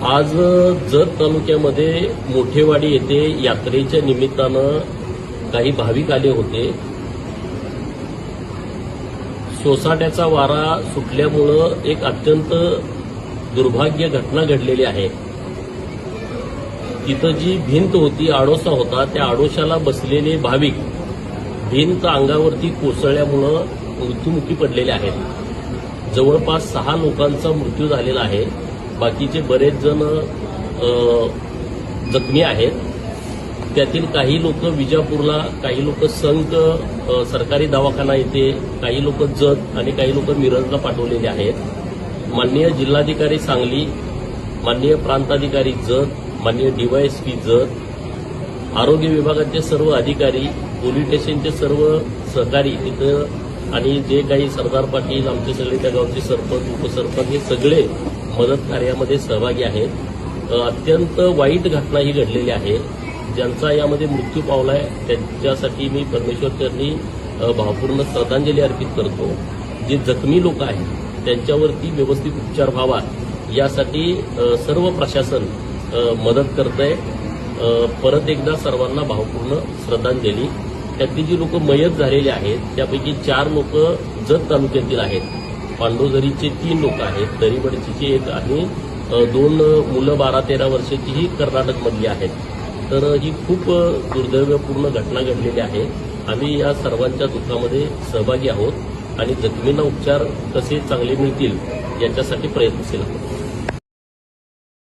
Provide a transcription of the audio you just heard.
आज जत तालुक्यामध्ये मोठेवाडी येथे यात्रेच्या निमित्तानं काही भाविक आले होते. सोसाट्याचा वारा सुटल्यामुळं एक अत्यंत दुर्भाग्य घटना घडलेली आहे. तिथं जी भिंत होती, आडोसा होता, त्या आडोशाला बसलेले भाविक भिंत अंगावरती कोसळल्यामुळं मृत्युमुखी पडलेले आहेत. जवळपास 6 लोकांचा मृत्यू झालेला आहे. बाकीचे बरेच जण जखमी आहेत. त्यातील काही लोक विजापूरला, काही लोक संत सरकारी दवाखाना येथे, काही लोक जत आणि काही लोक मिरजला पाठवलेले आहेत. माननीय जिल्हाधिकारी सांगली, माननीय प्रांताधिकारी जत, माननीय डीवायएसपी जत, आरोग्य विभागाचे सर्व अधिकारी, पोलीस स्टेशनचे सर्व सहकारी तिथं आणि जे काही सरदार पाटील, आमचे सगळे त्या गावचे सरपंच, उपसरपंच हे सगळे मदत कार्यामध्ये सहभागी आहेत. अत्यंत वाईट घटना ही घडलेली आहे. ज्यांचा यामध्ये मृत्यू पावलाय त्यांच्यासाठी मी परमेश्वरचरणी भावपूर्ण श्रद्धांजली अर्पित करतो. जे जखमी लोक आहेत त्यांच्यावरती व्यवस्थित उपचार व्हावा यासाठी सर्व प्रशासन मदत करतंय. परत एकदा सर्वांना भावपूर्ण श्रद्धांजली. त्यातली जी लोक मयत झालेली आहेत त्यापैकी 4 लोक जत तालुक्यातील आहेत. पांडोझरीचे 3 लोक आहेत, दरीबडचीचे 1 आणि 2 मुलं 12-13 वर्षाची ही कर्नाटकमधली आहेत. तर ही खूप दुर्दैवपूर्ण घटना घडलेली आहे. आम्ही या सर्वांच्या दुःखामध्ये सहभागी आहोत आणि जखमींना उपचार कसे चांगले मिळतील याच्यासाठी प्रयत्नशील आहोत.